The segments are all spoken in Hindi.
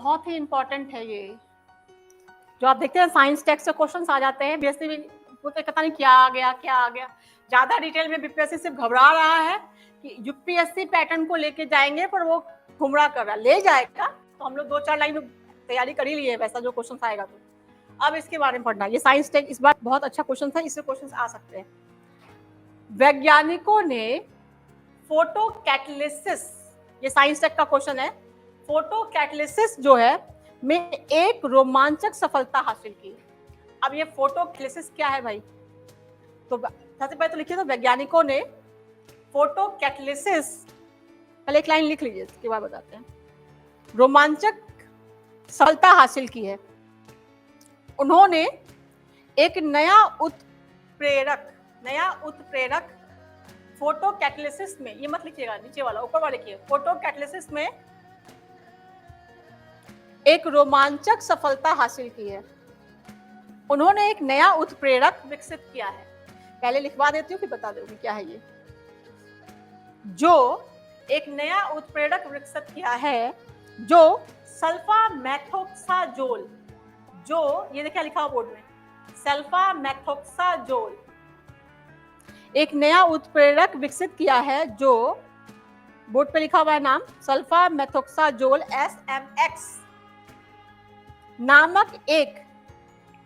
बहुत ही इंपॉर्टेंट है ये, जो आप देखते हैं साइंस टेक्स्ट से क्वेश्चंस आ जाते हैं, बीएससी में पता नहीं क्या आ गया क्या आ गया। ज्यादा डिटेल में बीपीएससी सिर्फ घबरा रहा है कि यूपीएससी पैटर्न को लेके जाएंगे, पर वो गुमराह कर रहा, ले जाएगा। तो हम लोग 2-4 लाइन में तैयारी कर ही लिए वैसा जो क्वेश्चन आएगा। तो अब इसके बारे में पढ़ना, ये साइंस टेक्स्ट इस बार बहुत अच्छा क्वेश्चन था, इससे क्वेश्चन आ सकते हैं। वैज्ञानिकों ने फोटो कैटलिसिस, ये साइंस टेक का क्वेश्चन है, फोटो कैटलिसिस जो है में एक रोमांचक सफलता हासिल की। अब ये फोटो कैटलिसिस क्या है भाई? तो सबसे पहले तो लिखिए, तो वैज्ञानिकों ने फोटो कैटलिसिस, पहले एक लाइन लिख लीजिए, इसके बाद बताते हैं। रोमांचक सफलता हासिल की है। उन्होंने एक नया उत्प्रेरक फोटो कैटलिसिस में, ये मत लिखिएगा, नीचे वाला, ऊपर वाला लिखिए। फोटो कैटलिसिस में एक रोमांचक सफलता हासिल की है। उन्होंने एक नया उत्प्रेरक विकसित किया है। पहले लिखवा देती हूँ कि बता दूंगी क्या है ये। जो एक नया उत्प्रेरक विकसित किया है जो सल्फामेथोक्साजोल, जो ये देखिए लिखा हुआ बोर्ड में, सल्फामेथोक्साजोल, एक नया उत्प्रेरक विकसित किया है जो बोर्ड पे लिखा हुआ है नाम, सल्फामेथोक्साजोल SMX नामक एक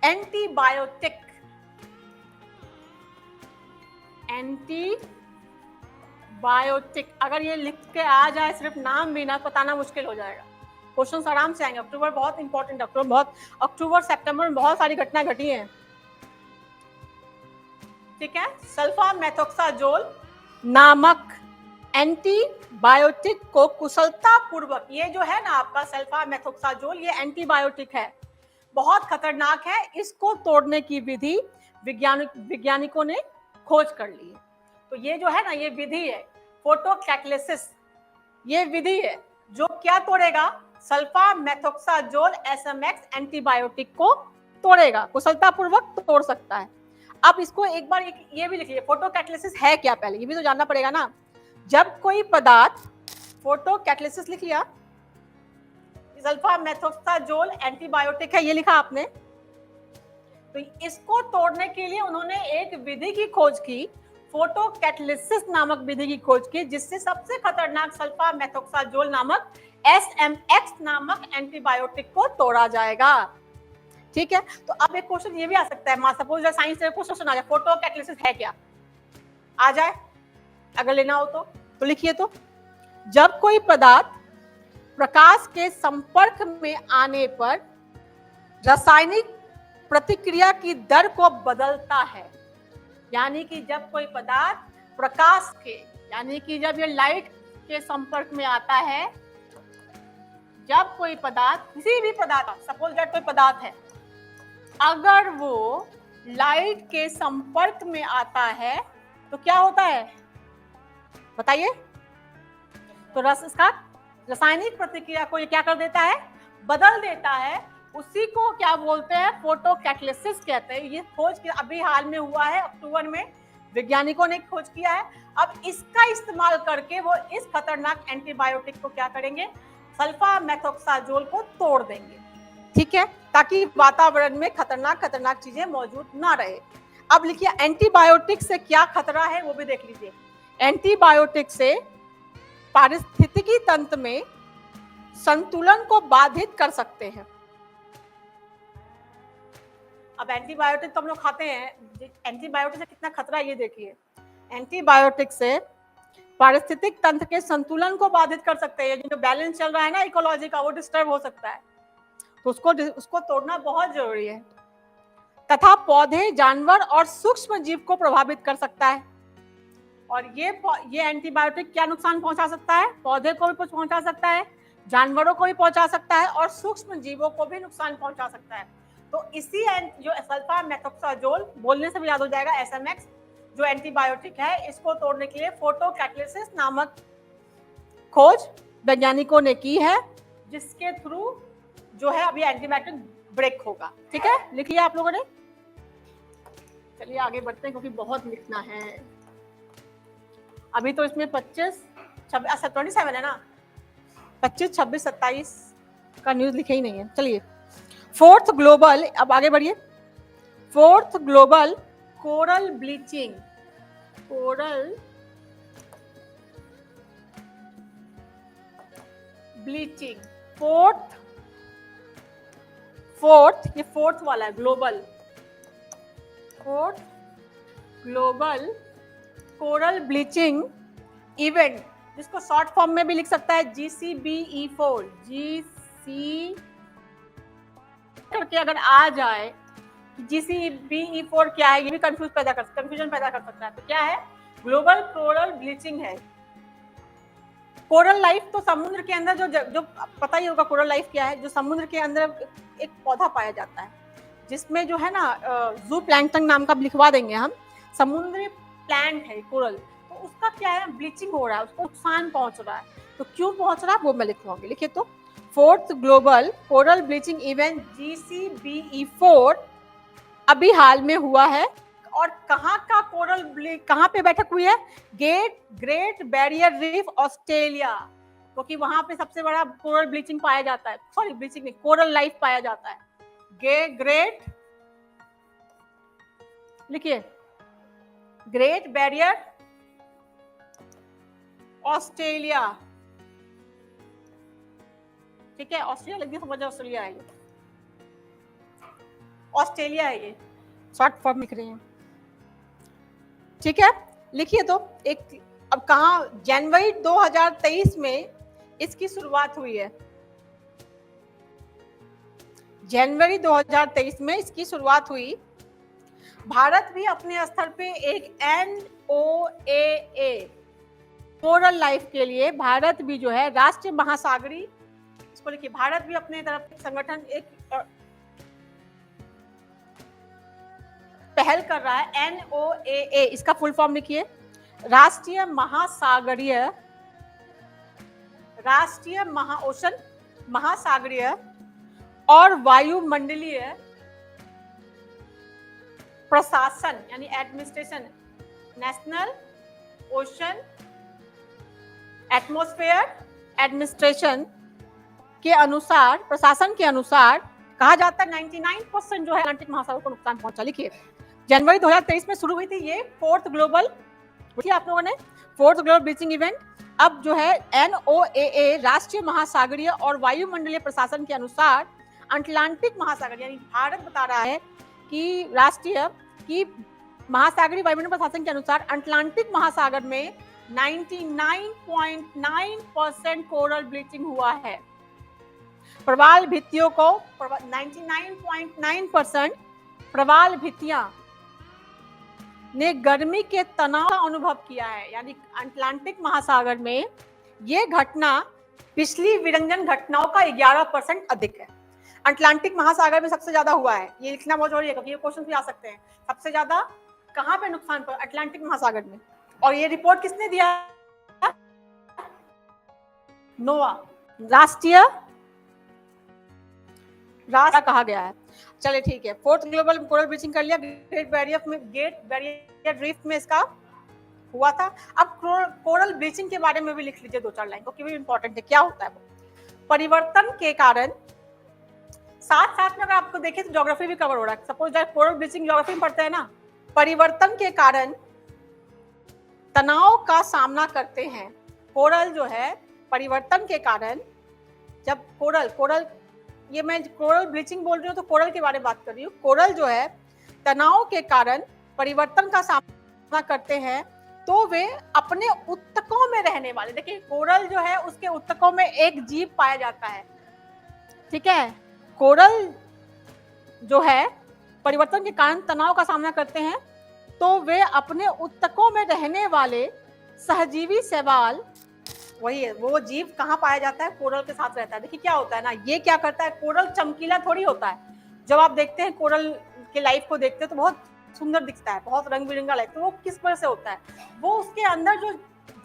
एंटीबायोटिक। अगर ये लिख के आ जाए सिर्फ नाम भी ना, बताना मुश्किल हो जाएगा। क्वेश्चन आराम से आएंगे। अक्टूबर बहुत इंपॉर्टेंट, अक्टूबर सितंबर में बहुत सारी घटनाएं घटी हैं, ठीक है। सल्फामेथोक्साजोल नामक एंटीबायोटिक को कुशलतापूर्वक, ये जो है ना आपका सल्फामेथोक्साजोल, ये एंटीबायोटिक है, बहुत खतरनाक है। इसको तोड़ने की विधि वैज्ञानिकों ने खोज कर ली है। तो ये जो है ना, ये विधि है फोटो कैटलिसिस, ये विधि है जो क्या तोड़ेगा, सल्फामेथोक्साजोल SMX एंटीबायोटिक को तोड़ेगा, कुशलतापूर्वक तोड़ सकता है। अब इसको एक बार ये भी लिख लीजिए, फोटो कैटलिसिस है क्या, पहले ये भी तो जानना पड़ेगा ना। जब कोई पदार्थ, फोटो कैटलिसिस लिख लिया, सल्फामेथोक्साजोल एंटीबायोटिक है, ये लिखा आपने। तो इसको तोड़ने के लिए उन्होंने एक विधि की खोज की, फोटो कैटलिसिस नामक विधि की खोज की, जिससे सबसे खतरनाक सल्फामेथोक्साजोल नामक SMX नामक एंटीबायोटिक को तोड़ा जाएगा, ठीक है। तो अब एक क्वेश्चन ये भी आ सकता है, सपोज साइंस से क्वेश्चन आ जाए, फोटो कैटलिसिस है क्या, आ जाए अगर लेना हो तो लिखिए। तो जब कोई पदार्थ प्रकाश के संपर्क में आने पर रासायनिक प्रतिक्रिया की दर को बदलता है, यानी कि जब कोई पदार्थ प्रकाश के, यानी कि जब ये लाइट के संपर्क में आता है, जब कोई पदार्थ, किसी भी पदार्थ, सपोज दैट कोई पदार्थ है, अगर वो लाइट के संपर्क में आता है तो क्या होता है बताइए? तो इसका रासायनिक प्रतिक्रिया को ये क्या कर देता है, बदल देता है। उसी को क्या बोलते हैं, फोटो कैटलिसिस कहते हैं। ये खोज अभी हाल में हुआ है, अक्टूबर में वैज्ञानिकों ने खोज किया है। अब इसका इस्तेमाल करके वो इस खतरनाक एंटीबायोटिक को क्या करेंगे, सल्फामेथोक्साजोल को तोड़ देंगे, ठीक है, ताकि वातावरण में खतरनाक चीजें मौजूद ना रहे। अब लिखिए एंटीबायोटिक से क्या खतरा है वो भी देख लीजिए। एंटीबायोटिक से पारिस्थितिकी तंत्र में संतुलन को बाधित कर सकते हैं। अब एंटीबायोटिक तो हम लोग खाते हैं, एंटीबायोटिक से कितना खतरा है ये देखिए। एंटीबायोटिक से पारिस्थितिक तंत्र के संतुलन को बाधित कर सकते हैं, जो बैलेंस चल रहा है ना इकोलॉजी का, वो डिस्टर्ब हो सकता है। तो उसको तोड़ना बहुत जरूरी है, तथा पौधे, जानवर और सूक्ष्म जीव को प्रभावित कर सकता है। और ये एंटीबायोटिक क्या नुकसान पहुंचा सकता है, पौधे को भी पहुंचा सकता है, जानवरों को भी पहुंचा सकता है, और सूक्ष्म जीवों को भी नुकसान पहुंचा सकता है। तो इसी जो सल्फामेथोक्साजोल, बोलने से भी याद हो जाएगा, SMX जो एंटीबायोटिक है, इसको तोड़ने के लिए फोटो कैटलिसिस नामक खोज वैज्ञानिकों ने की है, जिसके थ्रू जो है अभी एंटीबायोटिक ब्रेक होगा, ठीक है। लिखिए आप लोगों ने। चलिए आगे बढ़ते हैं क्योंकि बहुत लिखना है अभी। तो इसमें 25, 26, 27 है ना, 25, 26, 27 का न्यूज लिखे ही नहीं है। चलिए, फोर्थ ग्लोबल, अब आगे बढ़िए। Fourth global coral bleaching, coral bleaching, fourth ये फोर्थ वाला है global, fourth global coral bleaching event, जिसको शॉर्ट फॉर्म में भी लिख सकता है GCBE4, GC करके अगर आ जाए GCBE4 क्या है, ये भी कंफ्यूजन पैदा कर सकता है। तो क्या है, ग्लोबल कोरल ब्लीचिंग है। कोरल लाइफ तो समुद्र के अंदर जो पता ही होगा कोरल लाइफ क्या है, जो समुद्र के अंदर एक पौधा पाया जाता है जिसमें जो है ना जू प्लैंकटन नाम का लिखवा देंगे हम, समुद्री प्लांट है कोरल, तो उसका क्या है, ब्लीचिंग हो रहा है, उसको नुकसान पहुंच रहा है। तो क्यों पहुंच रहा है वो मैं लिखवाऊंगी। लिखिए तो, fourth global coral bleaching event GCBE4 अभी हाल में हुआ है। और कहाँ का कहाँ पे बैठक हुई है, ग्रेट बैरियर रीफ ऑस्ट्रेलिया, क्योंकि वहां पे सबसे बड़ा कोरल ब्लीचिंग पाया जाता है, सॉरी ब्लीचिंग नहीं, कोरल लाइफ पाया जाता है। ग्रेट, लिखिए ग्रेट बैरियर ऑस्ट्रेलिया, ठीक है, ऑस्ट्रेलिया लग गई समझ, ऑस्ट्रेलिया है ये, ऑस्ट्रेलिया है ये, शॉर्ट फॉर्म लिख रहे हैं, ठीक है। लिखिए तो एक, अब कहा, जनवरी 2023 में इसकी शुरुआत हुई है, जनवरी 2023 में इसकी शुरुआत हुई। भारत भी अपने स्तर पे एक NOAA कोरल लाइफ के लिए, भारत भी जो है राष्ट्रीय महासागरी, इसको लिखिए, भारत भी अपने तरफ संगठन एक पहल कर रहा है, NOAA, इसका फुल फॉर्म लिखिए, राष्ट्रीय महाओशन, महासागरीय और वायुमंडलीय प्रशासन, यानी administration, national ocean atmosphere administration के अनुसार, प्रशासन के अनुसार कहा जाता है 99% जो है अटलांटिक महासागर को नुकसान पहुंचा। लिखिए, जनवरी 2023 में शुरू हुई थी ये फोर्थ ग्लोबल, देखिए आप लोगों ने, फोर्थ ग्लोबल ब्लीचिंग इवेंट। अब जो है NOAA राष्ट्रीय महासागरीय और वायुमंडलीय प्रशासन के अनुसार अटलांटिक महासागर, यानी भारत बता रहा है कि राष्ट्रीय की महासागरीय वायुमंडलीय प्रशासन के अनुसार अटलांटिक महासागर में 99.9% कोरल ब्लीचिंग हुआ है। प्रवाल भित्तियों को 99.9% प्रवाल भित्तियां ने गर्मी के तनाव का अनुभव किया है, यानी अटलांटिक महासागर में ये घटना पिछली विरंजन घटनाओं का 11% अधिक है। अटलांटिक महासागर में सबसे ज्यादा हुआ है, ये लिखना बहुत जरूरी है क्योंकि ये क्वेश्चन भी आ सकते हैं। सबसे ज्यादा कहाँ पे नुकसान पर, अटलांटिक महासागर में। और ये रिपोर्ट किसने दिया, नोआ, राष्ट्रीय कहा गया है। चलिए ठीक है, फोर्थ ग्लोबल कोरल ब्लीचिंग कर लिया, ग्रेट बैरियर रीफ में इसका हुआ था। अब कोरल ब्लीचिंग के बारे में भी लिख लीजिए 2-4 लाइन, क्योंकि भी इंपॉर्टेंट है। क्या होता है वो, परिवर्तन के कारण, साथ साथ में अगर आपको देखें तो ज्योग्राफी भी कवर हो रहा है। सपोज कोरल ब्लीचिंग ज्योग्राफी में पढ़ते हैं ना, परिवर्तन के कारण तनाव का सामना करते हैं। कोरल जो है परिवर्तन के कारण, जब कोरल ये मैं कोरल ब्लीचिंग बोल रही हूँ तो कोरल के बारे में बात कर रही हूँ। कोरल जो है तनाव के कारण परिवर्तन का सामना करते हैं, तो वे अपने उत्तकों में रहने वाले, देखिए कोरल जो है उसके उत्तकों में एक जीव पाया जाता है, ठीक है। कोरल जो है परिवर्तन के कारण तनाव का सामना करते हैं, तो वे अपने उत्तकों में रहने वाले सहजीवी शैवाल, वही है वो जीव कहाँ पाया जाता है, कोरल के साथ रहता है। देखिए क्या होता है ना, ये क्या करता है, कोरल चमकीला थोड़ी होता है। जब आप देखते हैं कोरल के लाइफ को देखते हैं तो बहुत सुंदर दिखता है, बहुत रंग बिरंगा लाइफ, तो वो किस वजह से होता है, वो उसके अंदर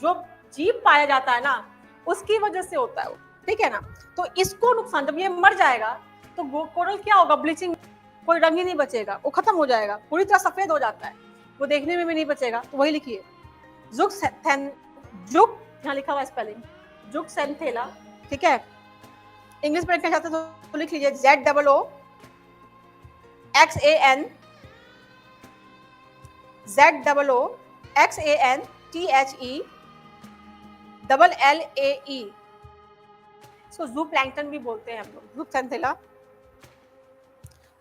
जो जीव पाया जाता है ना, उसकी वजह से होता है वो, ठीक है ना। तो इसको नुकसान, जब ये मर जाएगा तो कोरल क्या होगा, ब्लीचिंग, कोई रंग ही नहीं बचेगा, वो खत्म हो जाएगा, पूरी तरह सफेद हो जाता है, वो देखने में भी नहीं बचेगा। तो वही लिखिए, जुक यहाँ लिखा हुआ है स्पेलिंग, जुक्सेंथेला, ठीक है, इंग्लिश में लिखना चाहते हो तो लिख लीजिए ZOOXAN ZOOXANTHELLAE। इसको जू प्लैंकटन भी बोलते हैं हम लोग, ज़ूथैंथेला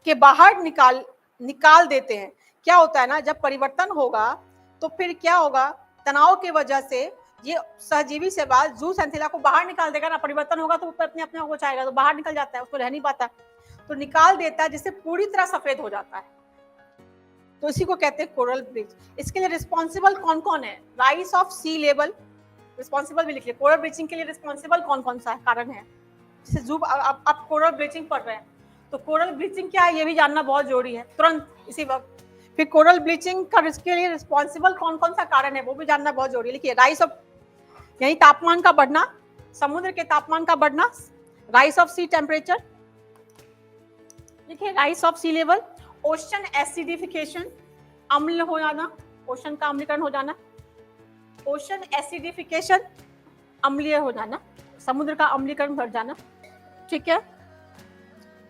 के बाहर निकाल देते हैं। क्या होता है ना, जब परिवर्तन होगा तो फिर क्या होगा, तनाव की वजह से ये सहजीवी सेवा ज़ूथैंथेला को बाहर निकाल देगा ना। परिवर्तन होगा तो ऊपर अपने हो जाएगा, तो बाहर निकल जाता है, उसको रह नहीं पाता, तो निकाल देता है, जिससे पूरी तरह सफेद हो जाता है। तो इसी को कहते हैं कोरल ब्लीच। इसके लिए रिस्पॉन्सिबल कौन कौन है? Rise of sea level, responsible भी लिख लिया। कोरल ब्लीचिंग के लिए रिस्पॉन्सिबल कौन कौन सा कारण है? जैसे जू आप कोरल ब्लीचिंग पढ़ रहे हैं, तो कोरल ब्लीचिंग क्या है ये भी जानना बहुत जरूरी है तुरंत इसी वक्त। फिर कोरल ब्लीचिंग का इसके लिए रिस्पॉन्सिबल कौन कौन सा कारण है वो भी जानना बहुत जरूरी है। लिखिए, राइस ऑफ यानी तापमान का बढ़ना, समुद्र के तापमान का बढ़ना, राइस ऑफ सी टेम्परेचर, देखिए rise of sea level, ocean acidification, अम्ल हो जाना, ओशन का अम्लीकरण हो जाना, ओशन एसिडिफिकेशन अम्लीय हो जाना, समुद्र का अम्लीकरण बढ़ जाना, ठीक है।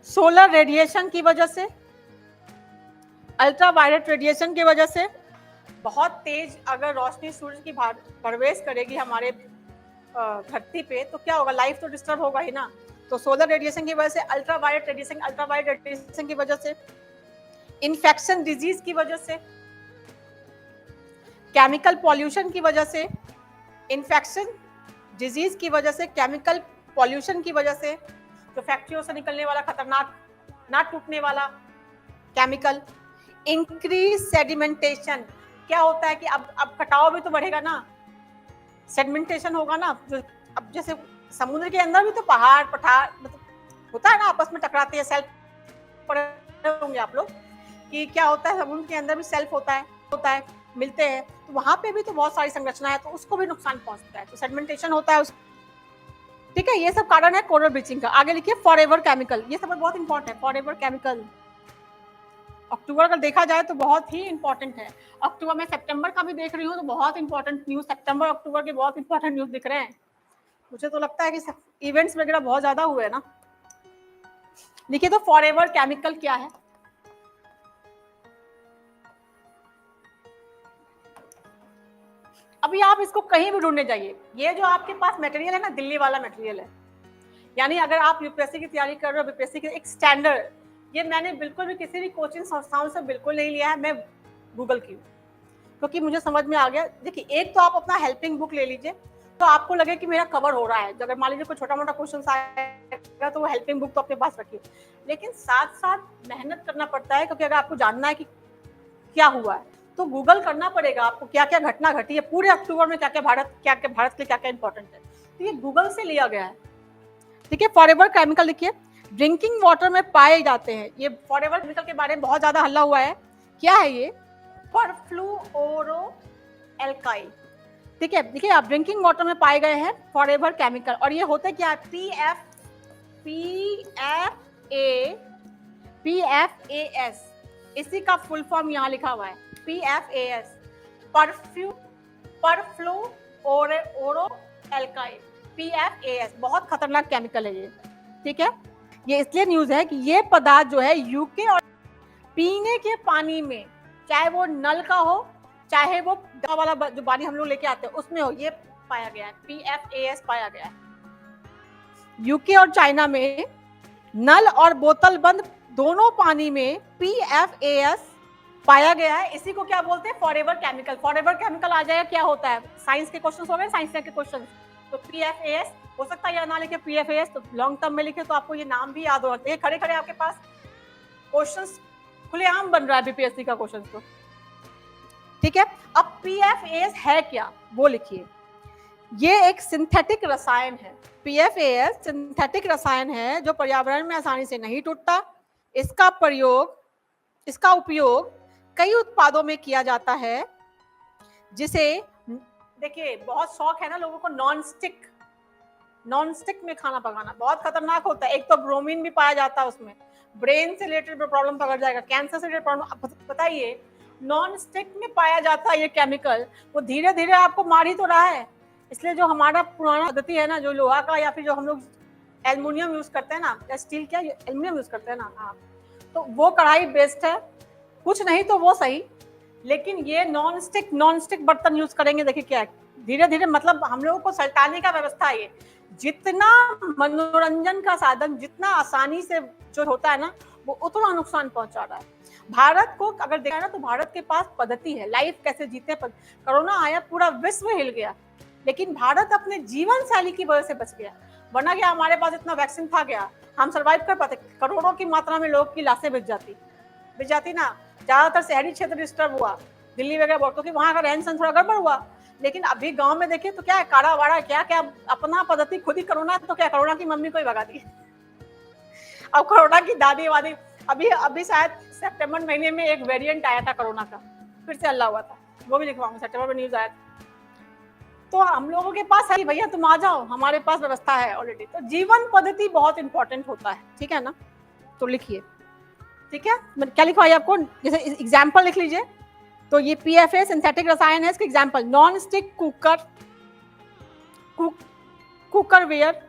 सोलर रेडिएशन की वजह से, अल्ट्रावायलेट रेडिएशन की वजह से, बहुत तेज अगर रोशनी सूरज की प्रवेश करेगी हमारे धरती पे तो क्या होगा, लाइफ तो डिस्टर्ब होगा ही ना। तो सोलर रेडिएशन की वजह से, अल्ट्रावायलेट रेडिएशन की वजह से, इन्फेक्शन डिजीज की वजह से, केमिकल पॉल्यूशन की वजह से, इन्फेक्शन डिजीज की वजह से, केमिकल पॉल्यूशन की वजह से, जो फैक्ट्रियों से निकलने वाला खतरनाक ना टूटने वाला केमिकल, इंक्रीज सेडिमेंटेशन, क्या होता है कि अब कटाव भी तो बढ़ेगा ना, सेडिमेंटेशन होगा ना। जो अब जैसे समुद्र के अंदर भी तो पहाड़ पठार मतलब होता है ना, आपस में टकराते हैं। सेल्फ पढ़े होंगे आप लोग कि क्या होता है, समुद्र के अंदर भी सेल्फ होता है मिलते हैं, तो वहां पे भी तो बहुत सारी संरचना है, तो उसको भी नुकसान पहुंचता है, तो सेडिमेंटेशन होता है। ठीक है, ये सब कारण है कोरल ब्लीचिंग का। आगे लिखिए, फॉरएवर केमिकल, ये सब बहुत इंपॉर्टेंट है। फॉरएवर केमिकल अक्टूबर अगर देखा जाए तो बहुत ही इंपॉर्टेंट है। अक्टूबर में सितंबर का भी देख रही हूँ तो बहुत इंपॉर्टेंट न्यूज, सितंबर अक्टूबर के बहुत इंपॉर्टेंट न्यूज दिख रहे हैं। मुझे तो लगता है कि इवेंट्स वगैरह बहुत ज्यादा हुए ना। देखिए, तो फॉरएवर केमिकल क्या है? अभी आप इसको कहीं भी ढूंढने जाइए, ये जो आपके पास मटेरियल है ना, दिल्ली वाला मटेरियल है। यानी अगर आप यूपीएससी की तैयारी कर रहे हो, यूपीएससी के एक स्टैंडर्ड, ये मैंने बिल्कुल भी किसी भी कोचिंग संस्थाओं से बिल्कुल नहीं लिया है, मैं गूगल की हूँ, क्योंकि मुझे समझ में आ गया। देखिए, एक तो आप अपना हेल्पिंग बुक ले लीजिए, तो आपको लगे कि मेरा कवर हो रहा है। अगर मान लीजिए कोई छोटा मोटा क्वेश्चन आएगा तो वो हेल्पिंग बुक तो अपने पास रखिए, लेकिन साथ साथ मेहनत करना पड़ता है, क्योंकि अगर आपको जानना है कि क्या हुआ है तो गूगल करना पड़ेगा आपको, क्या क्या घटना घटी है पूरे अक्टूबर में, क्या क्या भारत के लिए क्या क्या इंपॉर्टेंट है, तो ये गूगल से लिया गया है। ठीक है, फॉरएवर केमिकल लिखिए, ड्रिंकिंग वाटर में पाए जाते हैं। ये फॉरएवर केमिकल के बारे में बहुत ज्यादा हल्ला हुआ है। क्या है ये? परफ्लुओरो एल्काइल। ठीक है, देखिए आप, ड्रिंकिंग वाटर में पाए गए हैं फॉरएवर केमिकल, और ये होता है क्या? PFAS, इसी का फुल फॉर्म यहाँ लिखा हुआ है, PFAS, परफ्लुओरो एल्काइल, PFAS, बहुत खतरनाक केमिकल है ये। ठीक है, ये इसलिए न्यूज है कि ये पदार्थ जो है यूके और पीने के पानी में, चाहे वो नल का हो, चाहे वो दवा वाला जो पानी हम लोग लेके आते हैं उसमें हो, ये पाया गया है, PFAS पाया गया है। यूके और चाइना में नल और बोतल बंद दोनों पानी में PFAS पाया गया है। इसी को क्या बोलते हैं? Forever chemical. फॉरएवर केमिकल आ जाएगा, क्या होता है? साइंस के क्वेश्चंस हो गए, साइंस के क्वेश्चंस, तो PFAS हो सकता है या ना लिखे PFAS, तो लॉन्ग टर्म में लिखे तो आपको ये नाम भी याद होते हैं। खड़े खड़े आपके पास क्वेश्चंस खुलेआम बन रहा है बीपीएससी का क्वेश्चन तो। ठीक है, अब PFAS है क्या वो लिखिए। ये एक सिंथेटिक रसायन है। PFAS सिंथेटिक रसायन है जो पर्यावरण में आसानी से नहीं टूटता। इसका उपयोग कई उत्पादों में किया जाता है, जिसे देखिए बहुत शौक है ना लोगों को नॉन स्टिक में खाना पकाना, बहुत खतरनाक होता है। एक तो ब्रोमीन भी पाया जाता है उसमें, ब्रेन से रिलेटेड प्रॉब्लम पकड़ जाएगा, कैंसर से रिलेटेड प्रॉब्लम। बताइए, नॉन स्टिक में पाया जाता है ये केमिकल, वो धीरे धीरे आपको मार ही तो रहा है। इसलिए जो हमारा पुराना पद्धति है ना, जो लोहा का या फिर जो हम लोग एल्युमिनियम यूज करते हैं ना, या स्टील, क्या एल्युमिनियम यूज करते हैं ना, हाँ, तो वो कढ़ाई बेस्ट है, कुछ नहीं तो वो सही। लेकिन ये नॉन स्टिक बर्तन यूज करेंगे, देखिए क्या है, धीरे धीरे मतलब हम लोगों को सल्टाने का व्यवस्था है ये। जितना मनोरंजन का साधन जितना आसानी से जो होता है ना, वो उतना नुकसान पहुंचा रहा है। भारत को अगर देखा ना तो भारत के पास पद्धति है, लाइफ कैसे जीते। कोरोना आया, पूरा विश्व हिल गया, लेकिन भारत अपने जीवन शैली की वजह से बच गया। वरना क्या हमारे पास इतना वैक्सीन था क्या, हम सर्वाइव कर पाते? करोड़ों की मात्रा में लोग की लाशें बिक जाती ना। ज्यादातर शहरी क्षेत्र डिस्टर्ब हुआ, दिल्ली वगैरह बहुत, क्योंकि वहां का रहन सहन थोड़ा गड़बड़ हुआ। लेकिन अभी गांव में देखिए तो क्या है, काड़ा वाड़ा क्या क्या अपना पद्धति खुद ही। कोरोना तो क्या, कोरोना की मम्मी को ही भगा दी। अब कोरोना की दादी वादी, अभी शायद सितंबर महीने में एक वेरिएंट आया था कोरोना का, फिर से हल्ला हुआ था, वो भी लिखवाऊंगा, सितंबर में न्यूज आया था। तो हम लोगों के पास है, भैया तुम आ जाओ, हमारे पास व्यवस्था है ऑलरेडी। तो जीवन पद्धति बहुत इंपॉर्टेंट होता है, ठीक है ना। तो लिखिए, ठीक है, क्या लिखवाइए आपको, जैसे एग्जाम्पल लिख लीजिए। तो ये PFA सिंथेटिक रसायन है, इसके एग्जाम्पल नॉन स्टिक कुकरवेयर,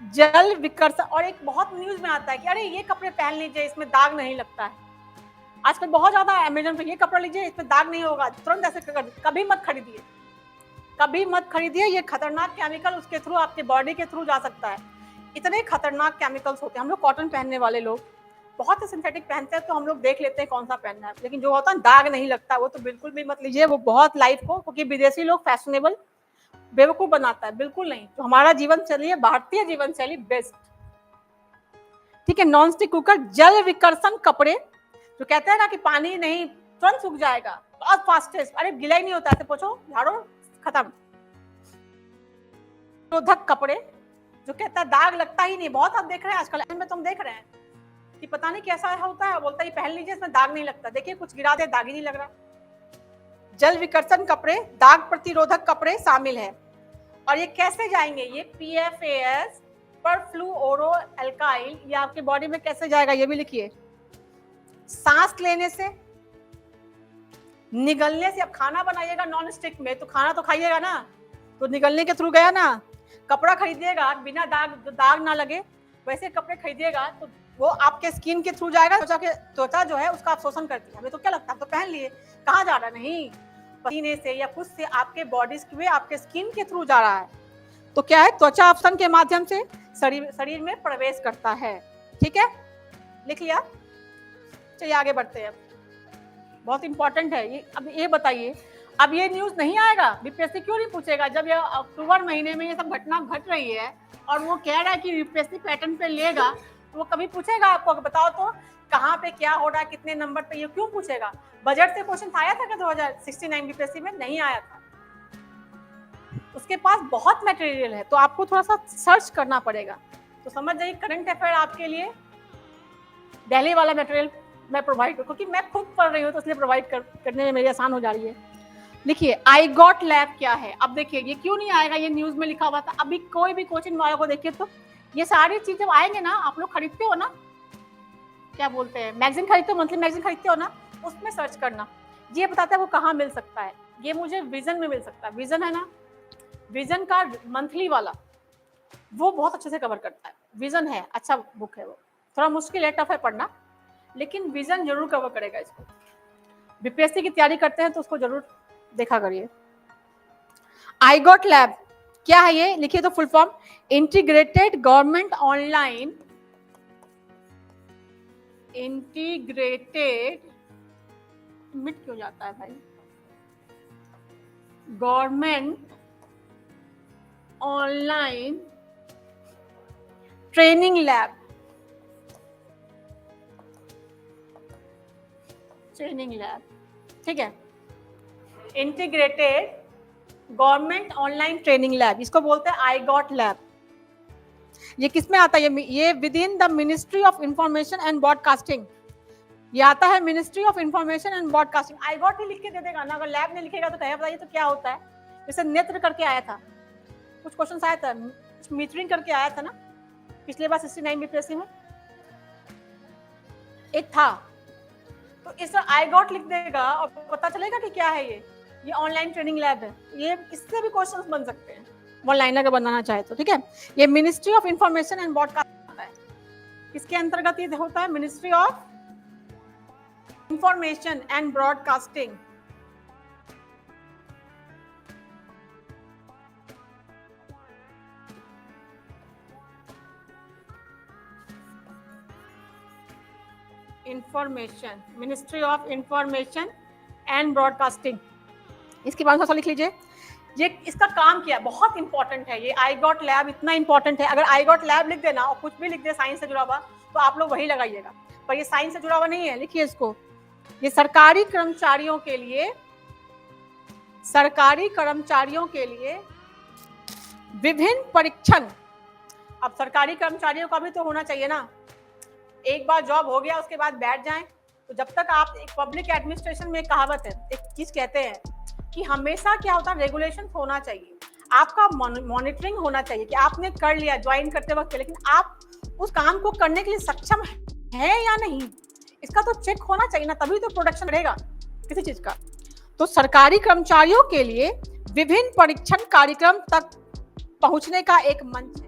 जल विकर्षण। और एक बहुत न्यूज में आता है कि अरे ये कपड़े पहन लीजिए, इसमें दाग नहीं लगता है। आजकल बहुत ज्यादा अमेजन पे, ये कपड़ा लीजिए इसमें दाग नहीं होगा, तुरंत ऐसे कर। कभी मत खरीदिए, कभी मत खरीदिए, ये खतरनाक केमिकल उसके थ्रू, आपके बॉडी के थ्रू जा सकता है। इतने खतरनाक केमिकल्स होते हैं। हम लोग कॉटन पहनने वाले लोग बहुत ही सिंथेटिक पहनते हैं, तो हम लोग देख लेते हैं कौन सा पहनना है, लेकिन जो होता है दाग नहीं लगता, वो तो बिल्कुल भी मत लीजिए। वो बहुत लाइफ को, क्योंकि विदेशी लोग फैशनेबल बेवकूफ बनाता है, बिल्कुल नहीं। तो हमारा जीवन शैली है, भारतीय जीवन शैली बेस्ट, ठीक है। नॉन स्टिक कुकर, जल विकर्षण कपड़े, जो कहते हैं ना कि पानी नहीं, तुरंत सूख जाएगा, बहुत फास्टेस्ट, अरे गिला ही नहीं होता, ऐसे पोछो झाड़ो खत्म। निरोधक कपड़े, जो कहता है दाग लगता ही नहीं, बहुत आप देख रहे हैं आजकल में, तुम देख रहे हैं कि पता नहीं कैसा होता है, बोलता है पहन लीजिए इसमें दाग नहीं लगता, देखिए कुछ गिरा दे दाग ही नहीं लग रहा। जल विकर्षण कपड़े, दाग प्रतिरोधक कपड़े शामिल है। और ये कैसे जाएंगे, ये PFAS परफ्लुओरोएल्काइल, ये आपके बॉडी में कैसे जाएगा, ये भी लिखिए। सांस लेने से, निगलने से। अब खाना बनाइएगा नॉन स्टिक में, तो खाना तो खाइएगा ना, तो निगलने के थ्रू गया ना। कपड़ा खरीदिएगा बिना दाग ना लगे, वैसे कपड़े खरीदिएगा तो वो आपके स्किन के थ्रू जाएगा। त्वचा जो है उसका अवशोषण करती है। हमें तो क्या लगता है, तो पहन लिए, कहाँ जा रहा है, नहीं, पसीने से या खुद से आपके बॉडी में, आपके स्किन के थ्रू जा रहा है। तो क्या है, त्वचा अवशोषण के माध्यम से शरीर में प्रवेश करता है, ठीक है, लिख लिया। चलिए आगे बढ़ते हैं, बहुत इंपॉर्टेंट है ये। अब ये बताइए, अब ये न्यूज नहीं आएगा, बीपीएससी क्यों नहीं पूछेगा, जब ये अक्टूबर महीने में ये सब घटना घट रही है और वो कह रहा है कि बीपीएससी पैटर्न पे लेगा, तो वो कभी पूछेगा आपको, बताओ तो कहाँ पे क्या हो रहा है, कितने नंबर पे, ये क्यों पूछेगा। बजट से क्वेश्चन आया था क्या 2069 बीपीएससी में? नहीं आया था। उसके पास बहुत मटेरियल है, तो आपको थोड़ा सा सर्च करना पड़ेगा। तो समझ जाइए, करंट अफेयर आपके लिए दिल्ली वाला मटेरियल मैं प्रोवाइड करूँ, क्योंकि मैं खुद पढ़ रही हूँ, तो इसलिए प्रोवाइड करने में मेरी आसान हो जा रही है। लिखिए, आई गॉट लैब क्या है। अब देखिए ये क्यों नहीं आएगा, ये न्यूज में लिखा हुआ था। अभी कोई भी कोचिंग वालों को देखिए, तो ये सारी चीजें आएंगे ना, आप लोग खरीदते हो ना, क्या बोलते हैं, मैगजीन खरीदते हो, मंथली मैगजीन खरीदते हो ना, उसमें सर्च करना, ये बताता है वो कहाँ मिल सकता है। ये मुझे विजन में मिल सकता है, विजन है ना, विजन का मंथली वाला, वो बहुत अच्छे से कवर करता है। विजन है, अच्छा बुक है, वो थोड़ा मुश्किल है, टफ है पढ़ना, लेकिन विजन जरूर कवर करेगा इसको। बीपीएससी की तैयारी करते हैं तो उसको जरूर देखा करिए। आई गॉट लैब क्या है, ये लिखिए तो full form, integrated government online, integrated, मिट क्यों जाता है भाई, government online training lab, training lab, ठीक है, integrated government online training lab, इसको बोलते हैं आई गॉट लैब। ये किस में आता है, ये within the ministry of information and broadcasting, ये आता है ministry of information and broadcasting. I got ही लिख के दे देगा ना, अगर लैब नहीं लिखेगा तो कहे बताइए तो क्या होता है। जैसे नेत्र करके आया था, कुछ क्वेश्चन आया था, कुछ मीटरिंग करके आया था ना पिछले बार 69 बीपीएससी में एक था, तो इस आई गॉट लिख देगा और पता चलेगा कि क्या है ये ऑनलाइन ट्रेनिंग लैब है। ये इससे भी क्वेश्चंस बन सकते हैं, वन लाइनर का बनाना चाहे तो, ठीक है। ये ministry of information and broadcasting होता है। किसके अंतर्गत ये होता है? Ministry of information and broadcasting. Information, ministry of information and broadcasting. इसके बाद थोड़ा लिख लीजिए, ये इसका काम क्या है, बहुत इंपॉर्टेंट है ये। आई गॉट लैब इतना इंपॉर्टेंट है, अगर आई गॉट लैब लिख देना और कुछ भी लिख दे साइंस से जुड़ा हुआ तो आप लोग वही लगाइएगा, पर ये साइंस से जुड़ा हुआ नहीं है, लिखिए इसको। ये सरकारी कर्मचारियों के लिए, सरकारी कर्मचारियों के लिए विभिन्न परीक्षण। अब सरकारी कर्मचारियों का भी तो होना चाहिए ना, एक बार जॉब हो गया उसके बाद बैठ जाएं, तो जब तक आप एक पब्लिक एडमिनिस्ट्रेशन में एक कहावत है, एक चीज कहते हैं कि हमेशा क्या होता है, रेगुलेशन होना चाहिए, आपका मॉनिटरिंग होना चाहिए कि आपने कर लिया ज्वाइन करते वक्त, लेकिन आप उस काम को करने के लिए सक्षम है या नहीं, इसका तो चेक होना चाहिए ना, तभी तो प्रोडक्शन रहेगा किसी चीज का। तो सरकारी कर्मचारियों के लिए विभिन्न परीक्षण कार्यक्रम तक पहुंचने का एक मंच है।